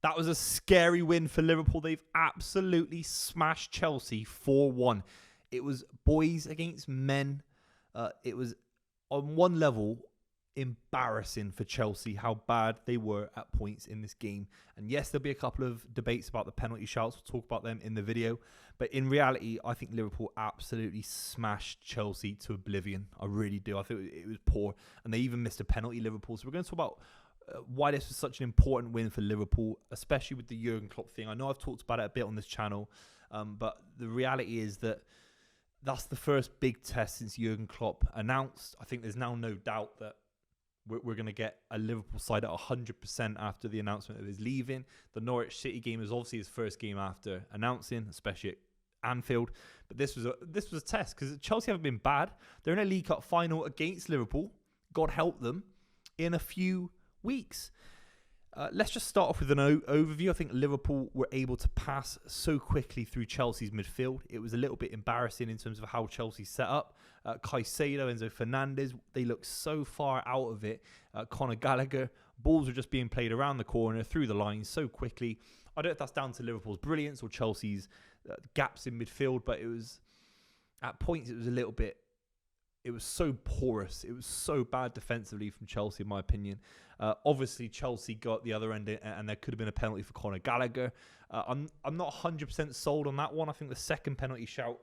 That was a scary win for Liverpool. They've absolutely smashed Chelsea 4-1. It was boys against men. It was on one level embarrassing for Chelsea how bad they were at points in this game. And yes, there'll be a couple of debates about the penalty shouts. We'll talk about them in the video. But in reality, I think Liverpool absolutely smashed Chelsea to oblivion. I really do. I think it was poor. And they even missed a penalty, Liverpool. So we're going to talk about why this was such an important win for Liverpool, especially with the Jurgen Klopp thing. I know I've talked about it a bit on this channel, but the reality is that that's the first big test since Jurgen Klopp announced. I think there's now no doubt that we're going to get a Liverpool side at 100% after the announcement of his leaving. The Norwich City game is obviously his first game after announcing, especially at Anfield. But this was a test because Chelsea haven't been bad. They're in a League Cup final against Liverpool. God help them in a few weeks. Let's just start off with an overview. I think Liverpool were able to pass so quickly through Chelsea's midfield. It was a little bit embarrassing in terms of how Chelsea set up. Caicedo, Enzo Fernandez, they looked so far out of it. Conor Gallagher, balls were just being played around the corner, through the lines so quickly. I don't know if that's down to Liverpool's brilliance or Chelsea's gaps in midfield, but it was, at points, it was a little bit, it was so porous. It was so bad defensively from Chelsea, in my opinion. Obviously, Chelsea got the other end, and there could have been a penalty for Conor Gallagher. I'm not 100% sold on that one. I think the second penalty shout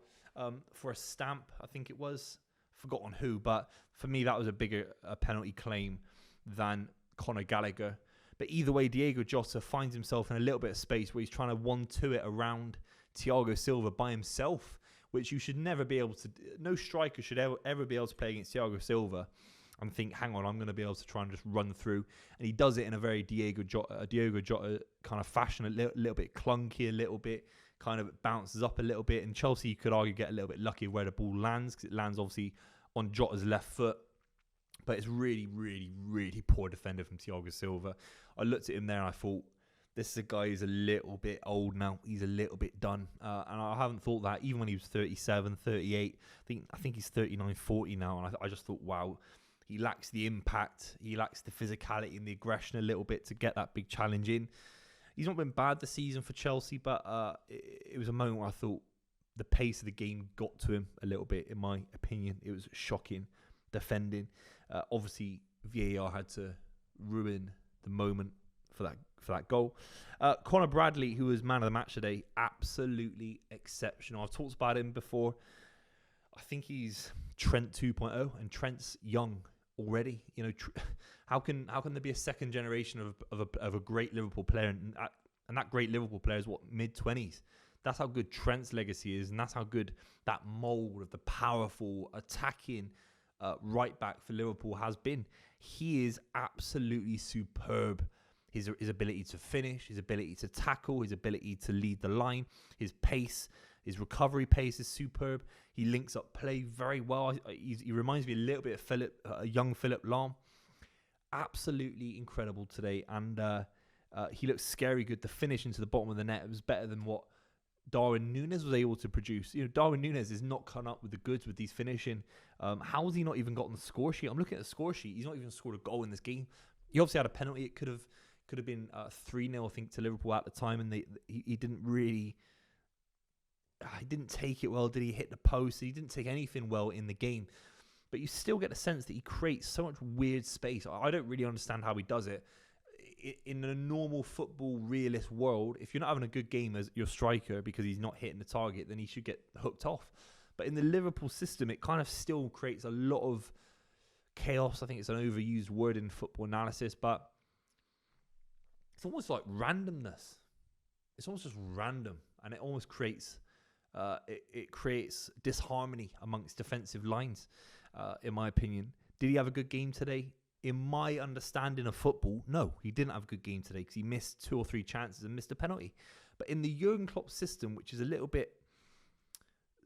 for a stamp, I think it was, forgotten who, but for me, that was a bigger penalty claim than Conor Gallagher. But either way, Diego Jota finds himself in a little bit of space where he's trying to 1-2 it around Thiago Silva by himself, which you should never be able to. No striker should ever be able to play against Thiago Silva and think, hang on, I'm going to be able to try and just run through. And he does it in a very Diego Jota kind of fashion, a little bit clunky, a little bit kind of bounces up a little bit. And Chelsea, you could argue, get a little bit lucky where the ball lands, because it lands obviously on Jota's left foot. But it's really, really, really poor defender from Thiago Silva. I looked at him there and I thought, this is a guy who's a little bit old now. He's a little bit done. And I haven't thought that even when he was 37, 38. I think he's 39, 40 now. And I just thought, wow, he lacks the impact. He lacks the physicality and the aggression a little bit to get that big challenge in. He's not been bad this season for Chelsea, but it was a moment where I thought the pace of the game got to him a little bit, in my opinion. It was shocking defending. Obviously, VAR had to ruin the moment for that goal. Conor Bradley, who was man of the match today, absolutely exceptional. I've talked about him before. I think he's Trent 2.0, and Trent's young already. You know, how can there be a second generation of a great Liverpool player, and that great Liverpool player is what, mid-20s? That's how good Trent's legacy is, and that's how good that mould of the powerful attacking right back for Liverpool has been. He is absolutely superb. His ability to finish, his ability to tackle, his ability to lead the line, his pace, his recovery pace is superb. He links up play very well. He reminds me a little bit of young Philip Lahm. Absolutely incredible today. And he looks scary good. The finish into the bottom of the net, it was better than what Darwin Núñez was able to produce. You know, Darwin Núñez is not coming up with the goods with these finishing. How has he not even gotten the score sheet? I'm looking at the score sheet. He's not even scored a goal in this game. He obviously had a penalty. It could have been 3-0, I think, to Liverpool at the time, and he didn't really. He didn't take it well, did he? Hit the post. He didn't take anything well in the game. But you still get the sense that he creates so much weird space. I don't really understand how he does it. In a normal football realist world, if you're not having a good game as your striker because he's not hitting the target, then he should get hooked off. But in the Liverpool system, it kind of still creates a lot of chaos. I think it's an overused word in football analysis, but it's almost like randomness. It's almost just random, and it almost creates it creates disharmony amongst defensive lines, in my opinion. Did he have a good game today? In my understanding of football, no, he didn't have a good game today because he missed 2 or 3 chances and missed a penalty. But in the Jurgen Klopp system, which is a little bit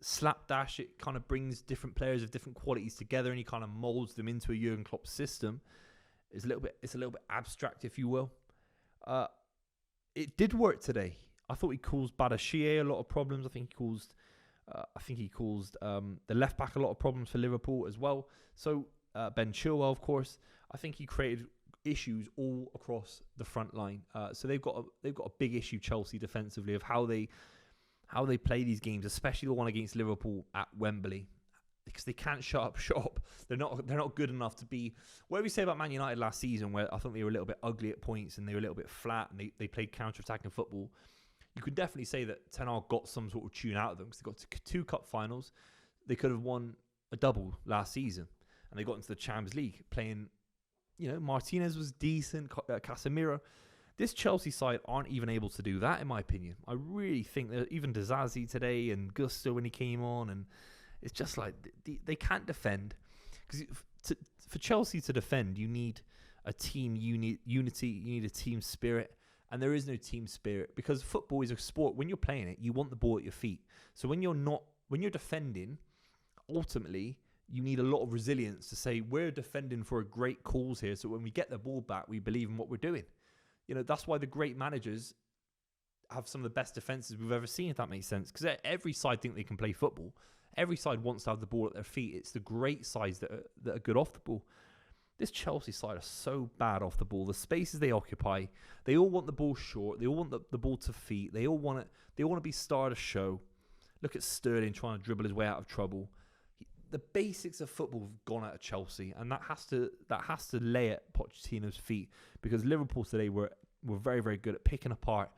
slapdash, it kind of brings different players of different qualities together and he kind of molds them into a Jurgen Klopp system. It's a little bit abstract, if you will. It did work today. I thought he caused Badiashile a lot of problems. I think he caused the left back a lot of problems for Liverpool as well. So Ben Chilwell, of course, I think he created issues all across the front line. So they've got a big issue, Chelsea, defensively, of how they play these games, especially the one against Liverpool at Wembley, because they can't shut up shop. They're not good enough to be. What did we say about Man United last season, where I thought they were a little bit ugly at points and they were a little bit flat and they played counter-attacking football? You could definitely say that Ten Hag got some sort of tune out of them, because they got to 2 cup finals. They could have won a double last season, and they got into the Champions League playing. Martinez was decent, Casemiro. This Chelsea side aren't even able to do that, in my opinion. I really think that even Dizazi today and Gusto when he came on, and it's just like they can't defend. Because for Chelsea to defend, you need a team unity, you need a team spirit, and there is no team spirit, because football is a sport. When you're playing it, you want the ball at your feet. So when you're defending, ultimately, you need a lot of resilience to say, we're defending for a great cause here, so when we get the ball back, we believe in what we're doing. That's why the great managers have some of the best defenses we've ever seen, if that makes sense. Because every side think they can play football. Every side wants to have the ball at their feet. It's the great sides that are good off the ball. This Chelsea side are so bad off the ball. The spaces they occupy, they all want the ball short. They all want the ball to feet. They all want it. They want to be star of the show. Look at Sterling trying to dribble his way out of trouble. The basics of football have gone out of Chelsea, and that has to lay at Pochettino's feet, because Liverpool today were very, very good at picking apart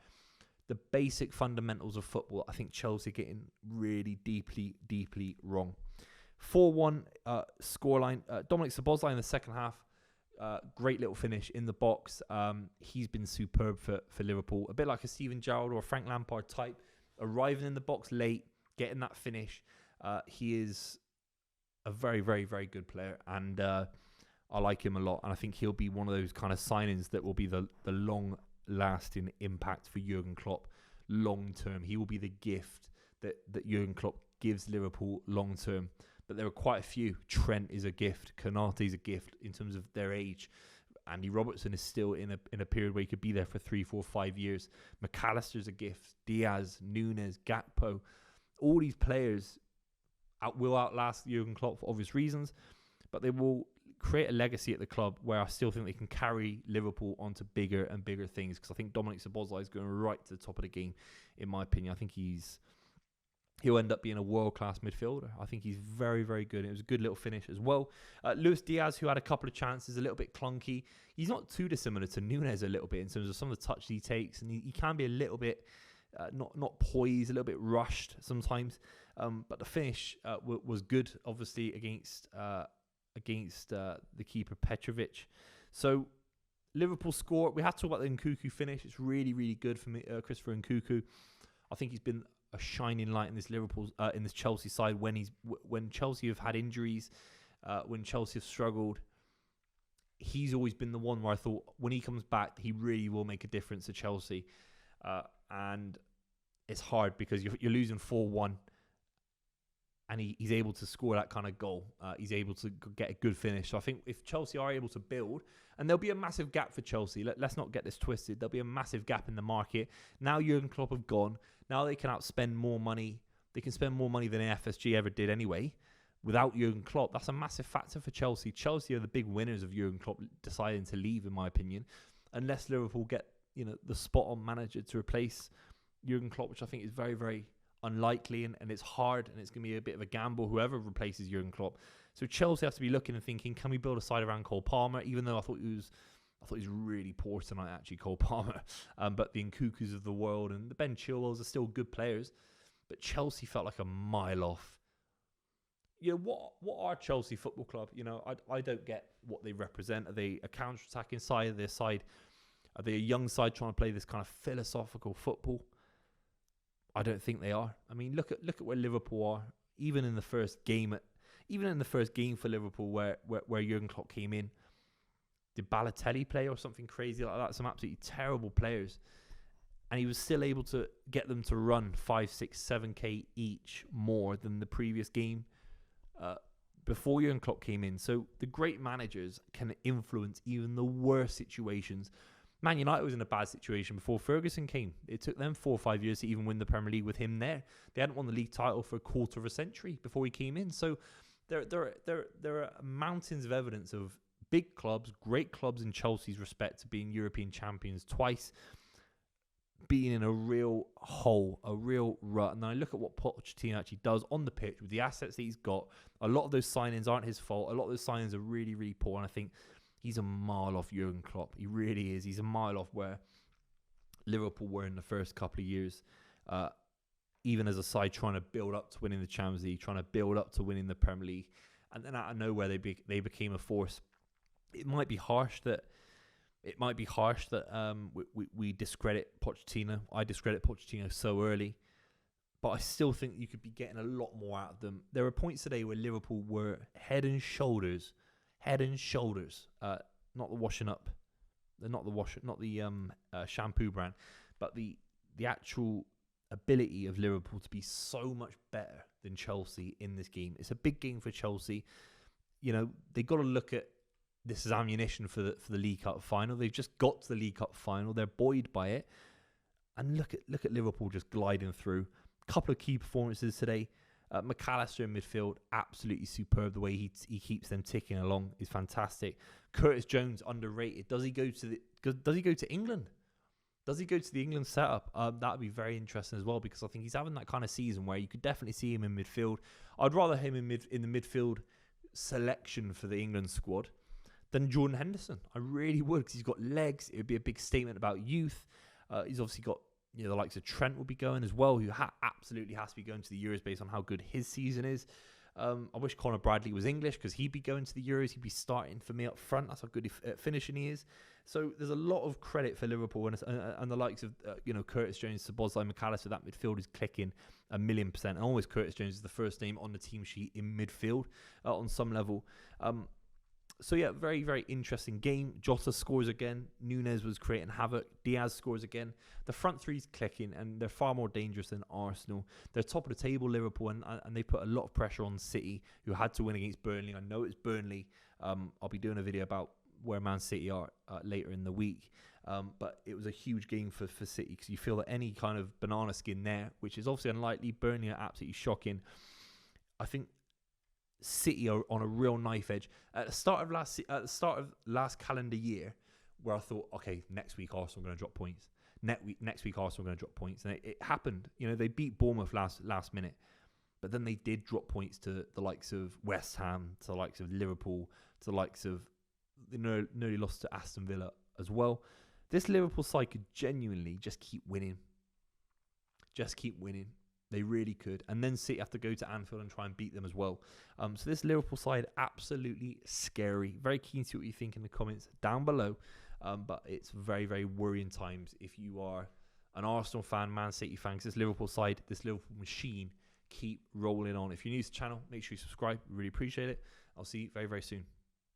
the basic fundamentals of football. I think Chelsea getting really deeply, deeply wrong. 4-1 scoreline. Dominic Szoboszlai in the second half, great little finish in the box. He's been superb for Liverpool, a bit like a Steven Gerrard or a Frank Lampard type, arriving in the box late, getting that finish. He is a very, very, very good player, and I like him a lot, and I think he'll be one of those kind of signings that will be the long-lasting impact for Jurgen Klopp long-term. He will be the gift that Jurgen Klopp gives Liverpool long-term, but there are quite a few. Trent is a gift. Konate is a gift in terms of their age. Andy Robertson is still in a period where he could be there for 3, 4, 5 years. McAllister's a gift. Diaz, Nunes, Gakpo, all these players will outlast Jurgen Klopp for obvious reasons, but they will create a legacy at the club where I still think they can carry Liverpool onto bigger and bigger things, because I think Dominic Szoboszlai is going right to the top of the game, in my opinion. I think he'll end up being a world-class midfielder. I think he's very, very good. It was a good little finish as well. Luis Diaz, who had a couple of chances, a little bit clunky. He's not too dissimilar to Nunes a little bit in terms of some of the touch he takes, and he can be a little bit not poised, a little bit rushed sometimes. But the finish was good, obviously, against the keeper Petrovic. So Liverpool score. We have to talk about the Nkunku finish. It's really, really good for me, Christopher Nkunku. I think he's been a shining light in this Chelsea side when Chelsea have had injuries, when Chelsea have struggled. He's always been the one where I thought when he comes back, he really will make a difference to Chelsea. And it's hard because you're losing 4-1. And he's able to score that kind of goal. He's able to get a good finish. So I think if Chelsea are able to build, and there'll be a massive gap for Chelsea. Let's not get this twisted. There'll be a massive gap in the market. Now Jurgen Klopp have gone. Now they can outspend more money. They can spend more money than FSG ever did anyway. Without Jurgen Klopp, that's a massive factor for Chelsea. Chelsea are the big winners of Jurgen Klopp deciding to leave, in my opinion. Unless Liverpool get the spot-on manager to replace Jurgen Klopp, which I think is very, very unlikely, and it's hard, and it's going to be a bit of a gamble whoever replaces Jurgen Klopp. So Chelsea have to be looking and thinking, can we build a side around Cole Palmer? Even though I thought he was really poor tonight, actually, Cole Palmer. But the Nkukus of the world and the Ben Chilwells are still good players. But Chelsea felt like a mile off. What are Chelsea Football Club? I don't get what they represent. Are they a counter-attacking side? Are they a young side trying to play this kind of philosophical football? I don't think they are. I mean, look at where Liverpool are. Even in the first game for Liverpool, where Jurgen Klopp came in, did Balotelli play or something crazy like that? Some absolutely terrible players, and he was still able to get them to run 5, 6, 7K each more than the previous game before Jurgen Klopp came in. So the great managers can influence even the worst situations. Man United was in a bad situation before Ferguson came. It took them 4 or 5 years to even win the Premier League with him there. They hadn't won the league title for a quarter of a century before he came in. So there are mountains of evidence of big clubs, great clubs in Chelsea's respect to being European champions twice, being in a real hole, a real rut. And then I look at what Pochettino actually does on the pitch with the assets that he's got. A lot of those signings aren't his fault. A lot of those signings are really, really poor. And I think he's a mile off Jurgen Klopp. He really is. He's a mile off where Liverpool were in the first couple of years. Even as a side trying to build up to winning the Champions League, trying to build up to winning the Premier League. And then out of nowhere, they became a force. It might be harsh that we discredit Pochettino. I discredit Pochettino so early, but I still think you could be getting a lot more out of them. There were points today where Liverpool were head and shoulders, not the washing up, not the shampoo brand, but the actual ability of Liverpool to be so much better than Chelsea in this game. It's a big game for Chelsea. You know, they got to look at this as ammunition for the League Cup final. They've just got to the League Cup final. They're buoyed by it. And look at Liverpool just gliding through. A couple of key performances today. McAllister in midfield, absolutely superb. The way he keeps them ticking along is fantastic. Curtis Jones, underrated. Does he go to England? Does he go to the England setup? That would be very interesting as well, because I think he's having that kind of season where you could definitely see him in midfield. I'd rather him in the midfield selection for the England squad than Jordan Henderson. I really would, because he's got legs. It would be a big statement about youth. He's obviously got, you know, the likes of Trent will be going as well, who absolutely has to be going to the Euros based on how good his season is. I wish Conor Bradley was English, because he'd be going to the Euros. He'd be starting for me up front. That's how good finishing he is. So there's a lot of credit for Liverpool and the likes of Curtis Jones, Szoboszlai, McAllister. That midfield is clicking 1,000,000%. And always Curtis Jones is the first name on the team sheet in midfield on some level. So yeah, very, very interesting game. Jota scores again. Núñez was creating havoc. Diaz scores again. The front three's clicking, and they're far more dangerous than Arsenal. They're top of the table, Liverpool, and they put a lot of pressure on City, who had to win against Burnley. I know it's Burnley. I'll be doing a video about where Man City are later in the week. But it was a huge game for City, because you feel that any kind of banana skin there, which is obviously unlikely. Burnley are absolutely shocking. I think City are on a real knife edge at the start of last calendar year, where I thought, okay, next week Arsenal are going to drop points. Next week Arsenal are going to drop points, and it happened. You know, they beat Bournemouth last minute, but then they did drop points to the likes of West Ham, to the likes of Liverpool, to the likes of nearly lost to Aston Villa as well. This Liverpool side could genuinely just keep winning. They really could. And then City have to go to Anfield and try and beat them as well. So this Liverpool side, absolutely scary. Very keen to see what you think in the comments down below. But it's very, very worrying times if you are an Arsenal fan, Man City fan. 'Cause this Liverpool side, this Liverpool machine, keep rolling on. If you're new to the channel, make sure you subscribe. We really appreciate it. I'll see you very, very soon.